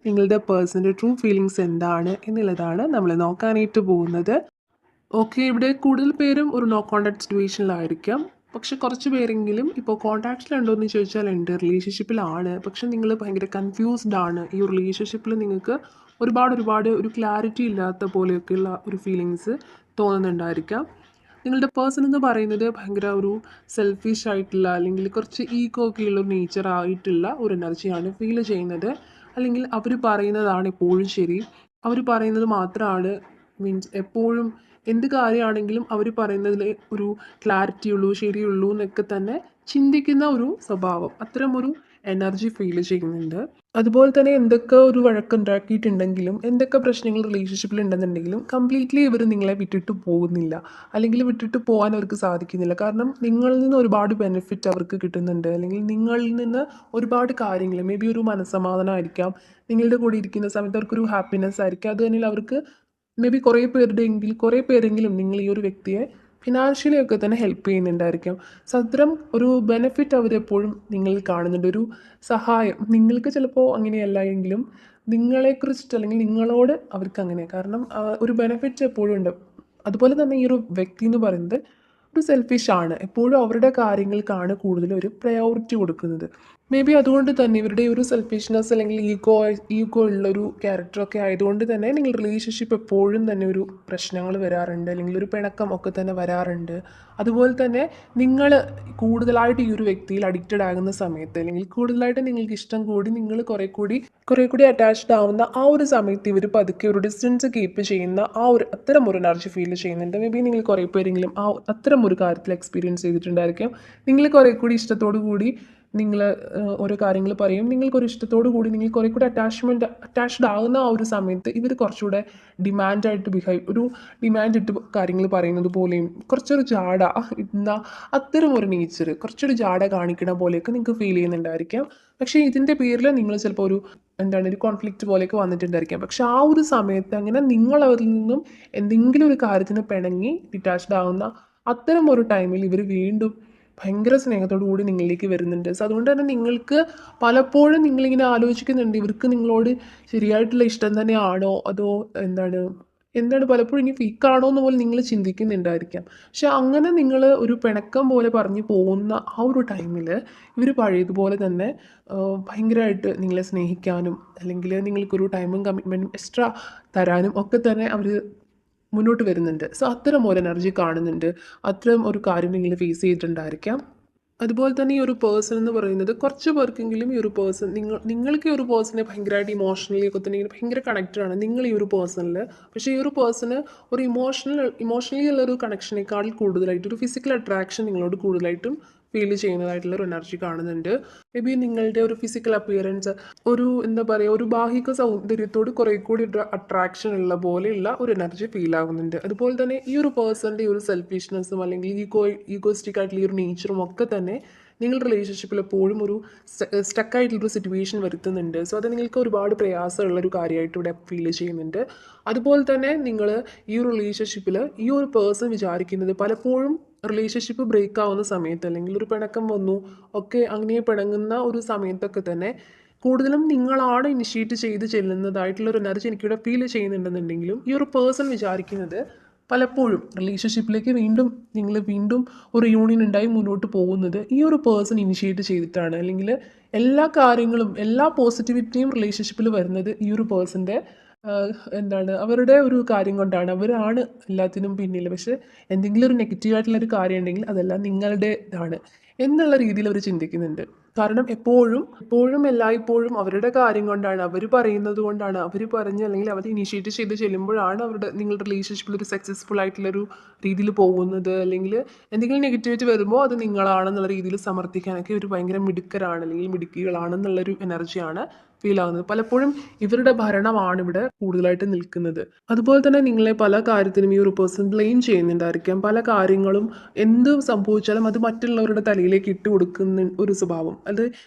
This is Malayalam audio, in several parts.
നിങ്ങളുടെ പേഴ്സൻ്റെ ട്രൂ ഫീലിങ്സ് എന്താണ് എന്നുള്ളതാണ് നമ്മൾ നോക്കാനായിട്ട് പോകുന്നത്. ഓക്കെ, ഇവിടെ കൂടുതൽ പേരും ഒരു നോ കോൺടാക്ട് സിറ്റുവേഷനിലായിരിക്കാം. പക്ഷെ കുറച്ച് പേരെങ്കിലും ഇപ്പോൾ കോൺടാക്റ്റിലുണ്ടോ എന്ന് ചോദിച്ചാൽ ഉണ്ട്, റിലേഷൻഷിപ്പിലാണ്. പക്ഷെ നിങ്ങൾ ഭയങ്കര കൺഫ്യൂസ്ഡ് ആണ്. ഈ റിലേഷൻഷിപ്പിൽ നിങ്ങൾക്ക് ഒരുപാട് ഒരു ക്ലാരിറ്റി ഇല്ലാത്ത പോലെയൊക്കെയുള്ള ഒരു ഫീലിങ്സ് തോന്നുന്നുണ്ടായിരിക്കാം. നിങ്ങളുടെ പേഴ്സൺ എന്ന് പറയുന്നത് ഭയങ്കര ഒരു സെൽഫിഷ് ആയിട്ടുള്ള അല്ലെങ്കിൽ കുറച്ച് ഈഗോ ഒക്കെ ഉള്ള ഒരു നേച്ചർ ആയിട്ടുള്ള ഒരു എനർജിയാണ് ഫീൽ ചെയ്യുന്നത്. അല്ലെങ്കിൽ അവർ പറയുന്നതാണ് എപ്പോഴും ശരി, അവർ പറയുന്നത് മാത്രമാണ്, മീൻസ് എപ്പോഴും എന്ത് കാര്യമാണെങ്കിലും അവർ പറയുന്നതിൽ ഒരു ക്ലാരിറ്റി ഉള്ളൂ, ശരിയുള്ളൂ എന്നൊക്കെ തന്നെ ചിന്തിക്കുന്ന ഒരു സ്വഭാവം, അത്തരം ഒരു എനർജി ഫീൽ ചെയ്യുന്നുണ്ട്. അതുപോലെ തന്നെ എന്തൊക്കെ ഒരു വഴക്കുണ്ടാക്കിയിട്ടുണ്ടെങ്കിലും എന്തൊക്കെ പ്രശ്നങ്ങൾ റിലേഷൻഷിപ്പിൽ ഉണ്ടെന്നുണ്ടെങ്കിലും കംപ്ലീറ്റ്ലി ഇവർ നിങ്ങളെ വിട്ടിട്ട് പോകുന്നില്ല, അല്ലെങ്കിൽ വിട്ടിട്ട് പോകാൻ അവർക്ക് സാധിക്കുന്നില്ല. കാരണം നിങ്ങളിൽ നിന്ന് ഒരുപാട് ബെനിഫിറ്റ് അവർക്ക് കിട്ടുന്നുണ്ട്, അല്ലെങ്കിൽ നിങ്ങളിൽ നിന്ന് ഒരുപാട് കാര്യങ്ങൾ, മേ ബി ഒരു മനസ്സമാധാനമായിരിക്കാം, നിങ്ങളുടെ കൂടെ ഇരിക്കുന്ന സമയത്ത് അവർക്കൊരു ഹാപ്പിനെസ് ആയിരിക്കും. അത് തന്നെ അവർക്ക് മേ ബി കുറേ പേരെങ്കിലും നിങ്ങൾ ഈ ഒരു വ്യക്തിയെ ഫിനാൻഷ്യലി ഒക്കെ തന്നെ ഹെൽപ്പ് ചെയ്യുന്നുണ്ടായിരിക്കും. സത്രം ഒരു ബെനിഫിറ്റ് അവരെപ്പോഴും നിങ്ങളിൽ കാണുന്നുണ്ട്, ഒരു സഹായം. നിങ്ങൾക്ക് ചിലപ്പോൾ അങ്ങനെയല്ല എങ്കിലും നിങ്ങളെക്കുറിച്ചിട്ട് അല്ലെങ്കിൽ നിങ്ങളോട് അവർക്ക് അങ്ങനെ, കാരണം ഒരു ബെനിഫിറ്റ് എപ്പോഴും ഉണ്ട്. അതുപോലെ തന്നെ ഈ ഒരു വ്യക്തി എന്ന് പറയുന്നത് ഒരു സെൽഫിഷ് ആണ്, എപ്പോഴും അവരുടെ കാര്യങ്ങൾക്കാണ് കൂടുതൽ ഒരു പ്രയോറിറ്റി കൊടുക്കുന്നത്. മേ ബി അതുകൊണ്ട് തന്നെ ഇവരുടെ ഒരു സെൽഫിഷ്നെസ് അല്ലെങ്കിൽ ഈഗോ ഉള്ളൊരു ക്യാരക്ടറൊക്കെ ആയതുകൊണ്ട് തന്നെ നിങ്ങൾ റിലേഷൻഷിപ്പ് എപ്പോഴും തന്നെ ഒരു പ്രശ്നങ്ങൾ വരാറുണ്ട്, അല്ലെങ്കിൽ ഒരു പിണക്കം ഒക്കെ തന്നെ വരാറുണ്ട്. അതുപോലെ തന്നെ നിങ്ങൾ കൂടുതലായിട്ട് ഈ ഒരു വ്യക്തിയിൽ അഡിക്റ്റഡ് ആകുന്ന സമയത്ത്, അല്ലെങ്കിൽ കൂടുതലായിട്ട് നിങ്ങൾക്ക് ഇഷ്ടം കൂടി നിങ്ങൾ കുറേ കൂടി അറ്റാച്ച്ഡ് ആവുന്ന ആ ഒരു സമയത്ത് ഇവർ പതുക്കെ ഒരു ഡിസ്റ്റൻസ് കീപ്പ് ചെയ്യുന്ന ആ ഒരു അത്തരം ഒരു എനർജി ഫീൽ ചെയ്യുന്നുണ്ട്. മേ ബി നിങ്ങൾ കുറേ പേരെങ്കിലും ആ അത്തരം ഒരു കാര്യത്തിൽ എക്സ്പീരിയൻസ് ചെയ്തിട്ടുണ്ടായിരിക്കും. നിങ്ങൾ കുറേ കൂടി ഇഷ്ടത്തോടു കൂടി നിങ്ങൾ ഓരോ കാര്യങ്ങൾ പറയും, നിങ്ങൾക്കൊരു ഇഷ്ടത്തോടു കൂടി നിങ്ങൾ കുറേ കൂടി അറ്റാച്ച്ഡ് ആകുന്ന ആ ഒരു സമയത്ത് ഇവർ കുറച്ചുകൂടെ ഡിമാൻഡായിട്ട് ഒരു ഡിമാൻഡ് ഇട്ട് കാര്യങ്ങൾ പറയുന്നത് പോലെയും കുറച്ചൊരു ജാട എന്താ അത്തരം ഒരു നേച്ചർ, കുറച്ചൊരു ജാട കാണിക്കണ പോലെയൊക്കെ നിങ്ങൾക്ക് ഫീൽ ചെയ്യുന്നുണ്ടായിരിക്കാം. പക്ഷേ ഇതിൻ്റെ പേരിൽ നിങ്ങൾ ചിലപ്പോൾ ഒരു കോൺഫ്ലിക്റ്റ് പോലെയൊക്കെ വന്നിട്ടുണ്ടായിരിക്കാം. പക്ഷെ ആ ഒരു സമയത്ത് അങ്ങനെ നിങ്ങൾ അവരിൽ നിന്നും എന്തെങ്കിലും ഒരു കാര്യത്തിന് പിണങ്ങി ഡിറ്റാച്ച്ഡ് ആവുന്ന അത്തരം ഒരു ടൈമിൽ ഇവർ വീണ്ടും ഭയങ്കര സ്നേഹത്തോടു കൂടി നിങ്ങളിലേക്ക് വരുന്നുണ്ട്. സോ അതുകൊണ്ട് തന്നെ നിങ്ങൾക്ക് പലപ്പോഴും നിങ്ങളിങ്ങനെ ആലോചിക്കുന്നുണ്ട്, ഇവർക്ക് നിങ്ങളോട് ശരിയായിട്ടുള്ള ഇഷ്ടം തന്നെയാണോ അതോ എന്താണ് പലപ്പോഴും ഇനി ഫേക്കാണോ എന്ന് പോലും നിങ്ങൾ ചിന്തിക്കുന്നുണ്ടായിരിക്കാം. പക്ഷെ അങ്ങനെ നിങ്ങൾ ഒരു പിണക്കം പോലെ പറഞ്ഞു പോകുന്ന ആ ഒരു ടൈമിൽ ഇവർ പഴയതുപോലെ തന്നെ ഭയങ്കരമായിട്ട് നിങ്ങളെ സ്നേഹിക്കാനും അല്ലെങ്കിൽ നിങ്ങൾക്കൊരു ടൈമും കമ്മിറ്റ്മെൻറ്റും എക്സ്ട്രാ തരാനും ഒക്കെ തന്നെ അവർ മുന്നോട്ട് വരുന്നുണ്ട്. സോ അത്തരം ഒരു എനർജി കാണുന്നുണ്ട്, അത്തരം ഒരു കാര്യം നിങ്ങൾ ഫേസ് ചെയ്തിട്ടുണ്ടായിരിക്കാം. അതുപോലെ തന്നെ ഈ ഒരു പേഴ്സൺ എന്ന് പറയുന്നത് കുറച്ച് പേർക്കെങ്കിലും ഈ ഒരു പേഴ്സൺ നിങ്ങൾക്ക് ഈ ഒരു പേഴ്സണെ ഭയങ്കരമായിട്ട് ഇമോഷണലി ഒക്കെ തന്നെ ഭയങ്കര കണക്റ്റഡ് ആണ് നിങ്ങൾ ഈ ഒരു പേഴ്സണിൽ. പക്ഷേ ഈ ഒരു പേഴ്സണ് ഒരു ഇമോഷണലി ഉള്ളൊരു കണക്ഷനേക്കാൾ കൂടുതലായിട്ട് ഒരു ഫിസിക്കൽ അട്രാക്ഷൻ നിങ്ങളോട് കൂടുതലായിട്ടും ഫീൽ ചെയ്യുന്നതായിട്ടുള്ള ഒരു എനർജി കാണുന്നുണ്ട്. മേ ബി നിങ്ങളുടെ ഒരു ഫിസിക്കൽ അപ്പിയറൻസ്, എന്താ പറയുക, ഒരു ബാഹിക സൗന്ദര്യത്തോട് കുറേ കൂടി അട്രാക്ഷൻ ഉള്ള പോലെയുള്ള ഒരു എനർജി ഫീൽ ആകുന്നുണ്ട്. അതുപോലെ തന്നെ ഈ ഒരു പേഴ്സണിൻ്റെ ഒരു സെൽഫിഷ്നെസ്സും അല്ലെങ്കിൽ ഈഗോയിസ്റ്റിക് ആയിട്ടുള്ള ഈ ഒരു നേച്ചറും ഒക്കെ തന്നെ നിങ്ങൾ റിലേഷൻഷിപ്പിൽ എപ്പോഴും ഒരു സ്റ്റക്കായിട്ടുള്ളൊരു സിറ്റുവേഷൻ വരുത്തുന്നുണ്ട്. സോ അത് നിങ്ങൾക്ക് ഒരുപാട് പ്രയാസമുള്ളൊരു കാര്യമായിട്ട് ഇവിടെ ഫീൽ ചെയ്യുന്നുണ്ട്. അതുപോലെ തന്നെ നിങ്ങൾ ഈ ഒരു റിലേഷൻഷിപ്പിൽ ഈ ഒരു പേഴ്സൺ വിചാരിക്കുന്നത് പലപ്പോഴും റിലേഷൻഷിപ്പ് ബ്രേക്ക് ആവുന്ന സമയത്ത് അല്ലെങ്കിൽ ഒരു പിണക്കം വന്നു ഒക്കെ അങ്ങനെ പിണങ്ങുന്ന ഒരു സമയത്തൊക്കെ തന്നെ കൂടുതലും നിങ്ങളാണ് ഇനിഷ്യേറ്റ് ചെയ്ത് ചെല്ലുന്നതായിട്ടുള്ള ഒരു എനർജി എനിക്കിവിടെ ഫീൽ ചെയ്യുന്നുണ്ടെന്നുണ്ടെങ്കിലും ഈ ഒരു പേഴ്സൺ വിചാരിക്കുന്നത് പലപ്പോഴും റിലേഷൻഷിപ്പിലേക്ക് വീണ്ടും ഒരു യൂണിയൻ ഉണ്ടായി മുന്നോട്ട് പോകുന്നത് ഈ ഒരു പേഴ്സൺ ഇനിഷ്യേറ്റ് ചെയ്തിട്ടാണ്, അല്ലെങ്കിൽ എല്ലാ കാര്യങ്ങളും എല്ലാ പോസിറ്റിവിറ്റിയും റിലേഷൻഷിപ്പിൽ വരുന്നത് ഈ ഒരു പേഴ്സൻ്റെ അവരുടെ ഒരു കാര്യം കൊണ്ടാണ്, അവരാണ് എല്ലാത്തിനും പിന്നിൽ. പക്ഷേ എന്തെങ്കിലും ഒരു നെഗറ്റീവായിട്ടുള്ളൊരു കാര്യം ഉണ്ടെങ്കിൽ അതെല്ലാം നിങ്ങളുടെ ഇതാണ് എന്നുള്ള രീതിയിൽ അവർ ചിന്തിക്കുന്നുണ്ട്. കാരണം എപ്പോഴും എല്ലായ്പ്പോഴും അവരുടെ കാര്യം കൊണ്ടാണ്, അവർ പറയുന്നത് കൊണ്ടാണ്, അവർ പറഞ്ഞ് അല്ലെങ്കിൽ അവർ ഇനിഷ്യേറ്റ് ചെയ്ത് ചെല്ലുമ്പോഴാണ് നിങ്ങളുടെ റിലേഷൻഷിപ്പിൽ ഒരു സക്സസ്ഫുൾ ആയിട്ടുള്ളൊരു രീതിയിൽ പോകുന്നത്. അല്ലെങ്കിൽ എന്തെങ്കിലും നെഗറ്റിവിറ്റി വരുമ്പോൾ അത് നിങ്ങളാണെന്നുള്ള രീതിയിൽ സമർത്ഥിക്കാനൊക്കെ ഒരു ഭയങ്കര മിടുക്കരാണ് അല്ലെങ്കിൽ മിടുക്കികളാണെന്നുള്ളൊരു എനർജിയാണ് ഫീൽ ആകുന്നത്. പലപ്പോഴും ഇവരുടെ ഭരണമാണ് ഇവിടെ കൂടുതലായിട്ട് നിൽക്കുന്നത്. അതുപോലെ തന്നെ നിങ്ങളെ പല കാര്യത്തിനും ഈ ഒരു പേഴ്സൺ ബ്ലെയിം ചെയ്യുന്നുണ്ടായിരിക്കാം. പല കാര്യങ്ങളും എന്ത് സംഭവിച്ചാലും അത് മറ്റുള്ളവരുടെ തലയിലേക്ക് ഇട്ട് കൊടുക്കുന്ന ഒരു സ്വഭാവം. അത്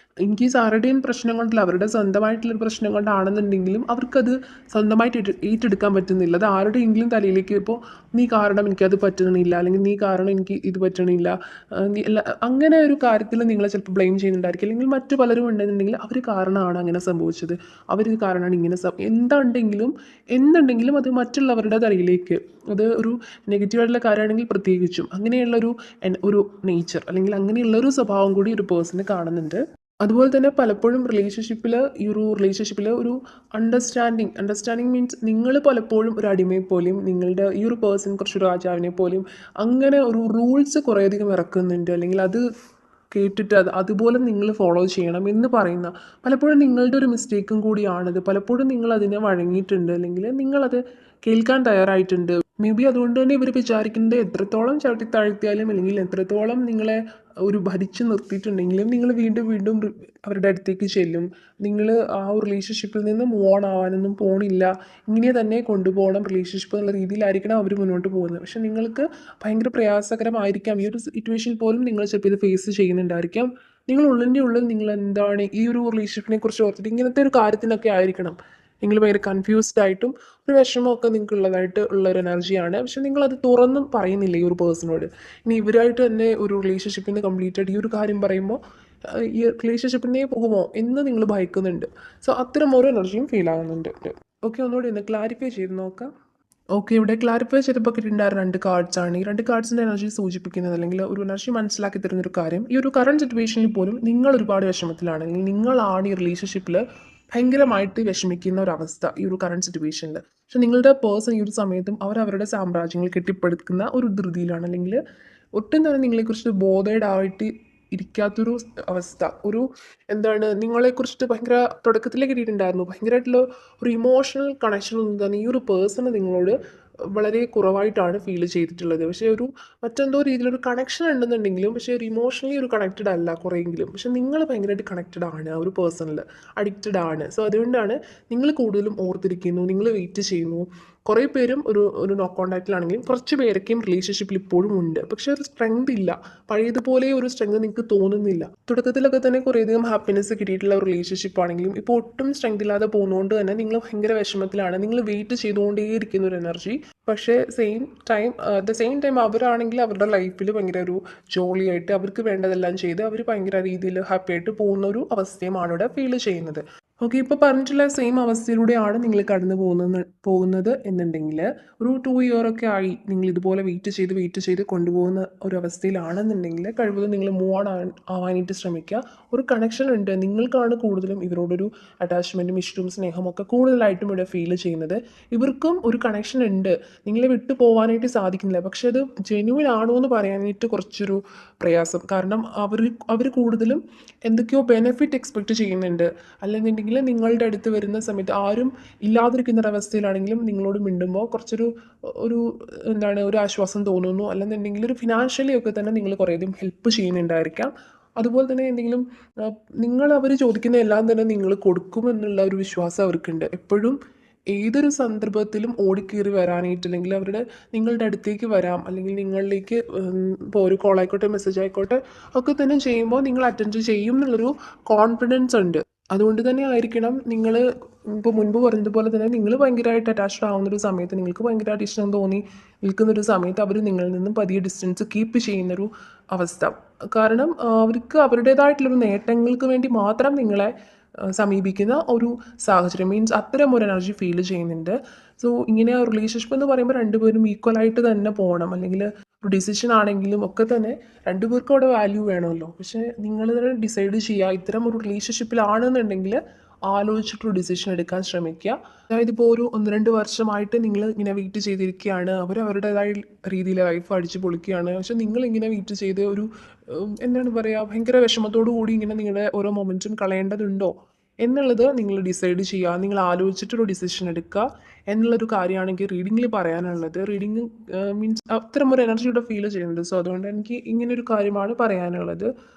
ഇൻകേസ് ആരുടെയും പ്രശ്നം കൊണ്ടല്ല, അവരുടെ സ്വന്തമായിട്ടുള്ളൊരു പ്രശ്നം കൊണ്ടാണെന്നുണ്ടെങ്കിലും അവർക്കത് സ്വന്തമായിട്ട് ഏറ്റെടുക്കാൻ പറ്റുന്നില്ല. അത് ആരുടെയെങ്കിലും തലയിലേക്ക് ഇപ്പോൾ നീ കാരണം എനിക്കത് പറ്റണില്ല, അല്ലെങ്കിൽ നീ കാരണം എനിക്ക് ഇത് പറ്റണില്ല, അങ്ങനെ ഒരു കാര്യത്തിൽ നിങ്ങളെ ചിലപ്പോൾ ബ്ലെയിം ചെയ്യുന്നുണ്ടായിരിക്കും. അല്ലെങ്കിൽ മറ്റു പലരും ഉണ്ടെന്നുണ്ടെങ്കിൽ അവർ കാരണമാണ് അങ്ങനെ സംഭവിച്ചത്, സംഭവിച്ചത്, അവർ കാരണമാണ് ഇങ്ങനെ എന്തുണ്ടെങ്കിലും അത് മറ്റുള്ളവരുടെ തലയിലേക്ക്, അത് ഒരു നെഗറ്റീവായിട്ടുള്ള കാര്യമാണെങ്കിൽ പ്രത്യേകിച്ചും അങ്ങനെയുള്ളൊരു ഒരു നേച്ചർ അല്ലെങ്കിൽ അങ്ങനെയുള്ളൊരു സ്വഭാവം കൂടി ഒരു പേഴ്സണ് കാണുന്നുണ്ട്. അതുപോലെ തന്നെ പലപ്പോഴും റിലേഷൻഷിപ്പിൽ ഒരു അണ്ടർസ്റ്റാൻഡിങ് മീൻസ് നിങ്ങൾ പലപ്പോഴും ഒരു അടിമയെ പോലെയും നിങ്ങളുടെ ഈ ഒരു പേഴ്സൺ കുറച്ചൊരു രാജാവിനെ പോലെയും അങ്ങനെ ഒരു റൂൾസ് കുറേയധികം ഇറക്കുന്നുണ്ട്, അല്ലെങ്കിൽ അത് കേട്ടിട്ട് അതുപോലെ നിങ്ങൾ ഫോളോ ചെയ്യണം എന്ന് പറയുന്ന പലപ്പോഴും നിങ്ങളുടെ ഒരു മിസ്റ്റേക്കും കൂടിയാണത്. പലപ്പോഴും നിങ്ങൾ അതിനെ വഴങ്ങിയിട്ടുണ്ട്, അല്ലെങ്കിൽ നിങ്ങളത് കേൾക്കാൻ തയ്യാറായിട്ടുണ്ട്. മേ ബി അതുകൊണ്ട് തന്നെ ഇവർ വിചാരിക്കുന്നത് എത്രത്തോളം ചവിട്ടി താഴ്ത്തിയാലും അല്ലെങ്കിൽ എത്രത്തോളം നിങ്ങളെ ഒരു ഭരിച്ചു നിർത്തിയിട്ടുണ്ടെങ്കിലും നിങ്ങൾ വീണ്ടും വീണ്ടും അവരുടെ അടുത്തേക്ക് ചെല്ലും. നിങ്ങൾ ആ ഒരു റിലേഷൻഷിപ്പിൽ നിന്ന് മൂവ് ഓൺ ആവാനൊന്നും പോണില്ല, ഇങ്ങനെ തന്നെ കൊണ്ടുപോകണം റിലേഷൻഷിപ്പ് എന്നുള്ള രീതിയിലായിരിക്കണം അവർ മുന്നോട്ട് പോകുന്നത്. പക്ഷെ നിങ്ങൾക്ക് ഭയങ്കര പ്രയാസകരമായിരിക്കാം ഈ ഒരു സിറ്റുവേഷൻ പോലും നിങ്ങൾ ചിലപ്പോൾ ഇത് ഫേസ് ചെയ്യുന്നുണ്ടായിരിക്കാം. നിങ്ങൾ ഉള്ളിൻ്റെ ഉള്ളിൽ നിങ്ങൾ എന്താണ് ഈ ഒരു റിലേഷൻഷിപ്പിനെ കുറിച്ച് ഓർത്തിട്ട് ഇങ്ങനത്തെ ഒരു കാര്യത്തിനൊക്കെ ആയിരിക്കണം നിങ്ങൾ ഭയങ്കര കൺഫ്യൂസ്ഡ് ആയിട്ടും ഒരു വിഷമമൊക്കെ നിങ്ങൾക്ക് ഉള്ളതായിട്ട് ഉള്ളൊരു എനർജിയാണ്. പക്ഷെ നിങ്ങളത് തുറന്നും പറയുന്നില്ല ഈ ഒരു പേഴ്സണോട്. ഇനി ഇവരായിട്ട് തന്നെ ഒരു റിലേഷൻഷിപ്പിന് കംപ്ലീറ്റായിട്ട് ഈ ഒരു കാര്യം പറയുമ്പോൾ ഈ റിലേഷൻഷിപ്പിനെ പോകുമോ എന്ന് നിങ്ങൾ ഭയക്കുന്നുണ്ട്. സോ അത്തരം ഓരോ എനർജിയും ഫീൽ ആകുന്നുണ്ട്. ഓക്കെ, ഒന്നുകൂടി ഒന്ന് ക്ലാരിഫൈ ചെയ്ത് നോക്കാം. ഓക്കെ, ഇവിടെ ക്ലാരിഫൈ ചെയ്തപ്പോൾ കിട്ടിയിട്ടുണ്ടായിരുന്ന 2 കാർഡ്സ് ആണ്. ഈ 2 കാർഡ്സിൻ്റെ എനർജി സൂചിപ്പിക്കുന്നത്, അല്ലെങ്കിൽ ഒരു എനർജി മനസ്സിലാക്കി തരുന്നൊരു കാര്യം, ഈ ഒരു കറണ്ട് സിറ്റുവേഷനിൽ പോലും നിങ്ങൾ ഒരുപാട് വിഷമത്തിലാണ്, അല്ലെങ്കിൽ നിങ്ങളാണ് ഈ റിലേഷൻഷിപ്പിൽ ഭയങ്കരമായിട്ട് വിഷമിക്കുന്ന ഒരവസ്ഥ ഈ ഒരു കറണ്ട് സിറ്റുവേഷനിൽ. പക്ഷെ നിങ്ങളുടെ പേഴ്സൺ ഈ ഒരു സമയത്തും അവരവരുടെ സാമ്രാജ്യങ്ങൾ കെട്ടിപ്പടുക്കുന്ന ഒരു ധൃതിയിലാണ്, അല്ലെങ്കിൽ ഒട്ടും തന്നെ നിങ്ങളെക്കുറിച്ച് ബോധേഡ് ആയിട്ട് ഇരിക്കാത്തൊരു അവസ്ഥ. ഒരു എന്താണ് നിങ്ങളെക്കുറിച്ചിട്ട് ഭയങ്കര തുടക്കത്തിലേ കിട്ടിയിട്ടുണ്ടായിരുന്നു ഭയങ്കരമായിട്ടുള്ള ഒരു ഇമോഷണൽ കണക്ഷൻ ഒന്നും തന്നെ ഈ ഒരു പേഴ്സണ് നിങ്ങളോട് വളരെ കുറവായിട്ടാണ് ഫീൽ ചെയ്തിട്ടുള്ളത്. പക്ഷേ ഒരു മറ്റെന്തോ രീതിയിലൊരു കണക്ഷൻ ഉണ്ടെന്നുണ്ടെങ്കിലും പക്ഷേ ഒരു ഇമോഷണലി ഒരു കണക്റ്റഡ് അല്ല കുറേയെങ്കിലും. പക്ഷെ നിങ്ങൾ ഭയങ്കരമായിട്ട് കണക്റ്റഡ് ആണ് ആ ഒരു പേഴ്സണിൽ, അഡിക്റ്റഡ് ആണ്. സോ അതുകൊണ്ടാണ് നിങ്ങൾ കൂടുതലും ഓർത്തിരിക്കുന്നു, നിങ്ങൾ വെയിറ്റ് ചെയ്യുന്നു. കുറേ പേരും ഒരു നോ കോൺടാക്റ്റിലാണെങ്കിലും കുറച്ച് പേരൊക്കെയും റിലേഷൻഷിപ്പിൽ ഇപ്പോഴും ഉണ്ട്. പക്ഷേ ഒരു സ്ട്രെങ്ത് ഇല്ല, പഴയതുപോലെ ഒരു സ്ട്രെങ്ത് നിങ്ങൾക്ക് തോന്നുന്നില്ല. തുടക്കത്തിലൊക്കെ തന്നെ കുറേയധികം ഹാപ്പിനെസ് കിട്ടിയിട്ടുള്ള ഒരു റിലേഷൻഷിപ്പ് ആണെങ്കിലും ഇപ്പോൾ ഒട്ടും സ്ട്രെങ്ത് ഇല്ലാതെ പോകുന്നതുകൊണ്ട് തന്നെ നിങ്ങൾ ഭയങ്കര വിഷമത്തിലാണ്, നിങ്ങൾ വെയിറ്റ് ചെയ്തുകൊണ്ടേയിരിക്കുന്ന ഒരു എനർജി. പക്ഷേ ദ സെയിം ടൈം അവരാണെങ്കിൽ അവരുടെ ലൈഫിൽ ഭയങ്കര ഒരു ജോളിയായിട്ട് അവർക്ക് വേണ്ടതെല്ലാം ചെയ്ത് അവർ ഭയങ്കര രീതിയിൽ ഹാപ്പി ആയിട്ട് പോകുന്ന ഒരു അവസ്ഥയുമാണ് ഇവിടെ ഫീൽ ചെയ്യുന്നത്. ഓക്കെ, ഇപ്പോൾ പറഞ്ഞിട്ടുള്ള സെയിം അവസ്ഥയിലൂടെയാണ് നിങ്ങൾ കടന്നു പോകുന്നത് എന്നുണ്ടെങ്കിൽ ഒരു 2 ഇയറൊക്കെ ആയി നിങ്ങൾ ഇതുപോലെ വെയിറ്റ് ചെയ്ത് കൊണ്ടുപോകുന്ന ഒരു അവസ്ഥയിലാണെന്നുണ്ടെങ്കിൽ കഴിവതും നിങ്ങൾ മൂവ് ഓൺ ആവാനായിട്ട് ശ്രമിക്കുക. ഒരു കണക്ഷൻ ഉണ്ട്, നിങ്ങൾക്കാണ് കൂടുതലും ഇവരോടൊരു അറ്റാച്ച്മെൻറ്റും ഇഷ്ടവും സ്നേഹമൊക്കെ കൂടുതലായിട്ടും ഇവിടെ ഫീൽ ചെയ്യുന്നത്. ഇവർക്കും ഒരു കണക്ഷൻ ഉണ്ട്, നിങ്ങളെ വിട്ടു പോകാനായിട്ട് സാധിക്കുന്നില്ല. പക്ഷെ അത് ജെന്യുവൻ ആണോ എന്ന് പറയാനായിട്ട് കുറച്ചൊരു പ്രയാസം. കാരണം അവർ കൂടുതലും എന്തൊക്കെയോ ബെനിഫിറ്റ് എക്സ്പെക്റ്റ് ചെയ്യുന്നുണ്ട്. അല്ലെന്നുണ്ടെങ്കിൽ നിങ്ങളുടെ അടുത്ത് വരുന്ന സമയത്ത് ആരും ഇല്ലാതിരിക്കുന്ന ഒരവസ്ഥയിലാണെങ്കിലും നിങ്ങളോട് മിണ്ടുമ്പോൾ ഒരു ഒരു ആശ്വാസം തോന്നുന്നു. അല്ലെന്നുണ്ടെങ്കിൽ ഒരു ഫിനാൻഷ്യലി ഒക്കെ തന്നെ നിങ്ങൾ കുറേയധികം ഹെൽപ്പ് ചെയ്യുന്നുണ്ടായിരിക്കാം. അതുപോലെ തന്നെ എന്തെങ്കിലും അവർ ചോദിക്കുന്ന എല്ലാം തന്നെ നിങ്ങൾ കൊടുക്കുമെന്നുള്ള ഒരു വിശ്വാസം അവർക്കുണ്ട്. എപ്പോഴും ഏതൊരു സന്ദർഭത്തിലും ഓടിക്കേറി വരാനായിട്ട്, അല്ലെങ്കിൽ നിങ്ങളുടെ അടുത്തേക്ക് വരാം, അല്ലെങ്കിൽ നിങ്ങളിലേക്ക് ഇപ്പോൾ ഒരു കോൾ ആയിക്കോട്ടെ മെസ്സേജ് ആയിക്കോട്ടെ ഒക്കെ തന്നെ ചെയ്യുമ്പോൾ നിങ്ങൾ അറ്റൻഡ് ചെയ്യും എന്നുള്ളൊരു കോൺഫിഡൻസ് ഉണ്ട്. അതുകൊണ്ട് തന്നെ ആയിരിക്കണം നിങ്ങൾ ഇപ്പോൾ മുൻപ് പറഞ്ഞതുപോലെ തന്നെ നിങ്ങൾ ഭയങ്കരമായിട്ട് അറ്റാച്ച്ഡ് ആവുന്നൊരു സമയത്ത്, നിങ്ങൾക്ക് ഭയങ്കരമായിട്ട് ഇഷ്ടം തോന്നി നിൽക്കുന്നൊരു സമയത്ത് അവർ നിങ്ങളിൽ നിന്നും പതിയെ ഡിസ്റ്റൻസ് കീപ്പ് ചെയ്യുന്നൊരു അവസ്ഥ. കാരണം അവർക്ക് അവരുടേതായിട്ടുള്ളൊരു നേട്ടങ്ങൾക്ക് വേണ്ടി മാത്രം നിങ്ങളെ സമീപിക്കുന്ന ഒരു സാഹചര്യം, മീൻസ് അത്തരം ഒരു എനർജി ഫീൽ ചെയ്യുന്നുണ്ട്. സോ ഇങ്ങനെ റിലേഷൻഷിപ്പ് എന്ന് പറയുമ്പോൾ രണ്ടുപേരും ഈക്വലായിട്ട് തന്നെ പോകണം, അല്ലെങ്കിൽ ഒരു ഡിസിഷൻ ആണെങ്കിലും ഒക്കെ തന്നെ രണ്ടുപേർക്കും അവിടെ വാല്യൂ വേണമല്ലോ. പക്ഷേ നിങ്ങൾ തന്നെ ഡിസൈഡ് ചെയ്യുക, ഇത്തരം ഒരു റിലേഷൻഷിപ്പിലാണെന്നുണ്ടെങ്കിൽ ആലോചിച്ചിട്ടൊരു ഡിസിഷൻ എടുക്കാൻ ശ്രമിക്കുക. അതായത് ഇപ്പോൾ ഒരു 1-2 വർഷമായിട്ട് നിങ്ങൾ ഇങ്ങനെ വെയിറ്റ് ചെയ്തിരിക്കുകയാണ്, അവരുടേതായ രീതിയിൽ ലൈഫ് അടിച്ച് പൊളിക്കുകയാണ്. പക്ഷെ നിങ്ങളിങ്ങനെ വെയിറ്റ് ചെയ്ത് എന്താണ് പറയുക, ഭയങ്കര വിഷമത്തോടു കൂടി ഇങ്ങനെ നിങ്ങളുടെ ഓരോ മൊമെൻറ്റും കളയേണ്ടതുണ്ടോ എന്നുള്ളത് നിങ്ങൾ ഡിസൈഡ് ചെയ്യുക. നിങ്ങൾ ആലോചിച്ചിട്ടൊരു ഡിസിഷൻ എടുക്കുക എന്നുള്ളൊരു കാര്യമാണെങ്കിൽ റീഡിങ്ങിൽ പറയാനുള്ളത്. റീഡിങ് മീൻസ് അത്തരം ഒരു എനർജിയുടെ ഫീൽ ചെയ്യുന്നുണ്ട്. സോ അതുകൊണ്ട് എനിക്ക് ഇങ്ങനൊരു കാര്യമാണ് പറയാനുള്ളത്.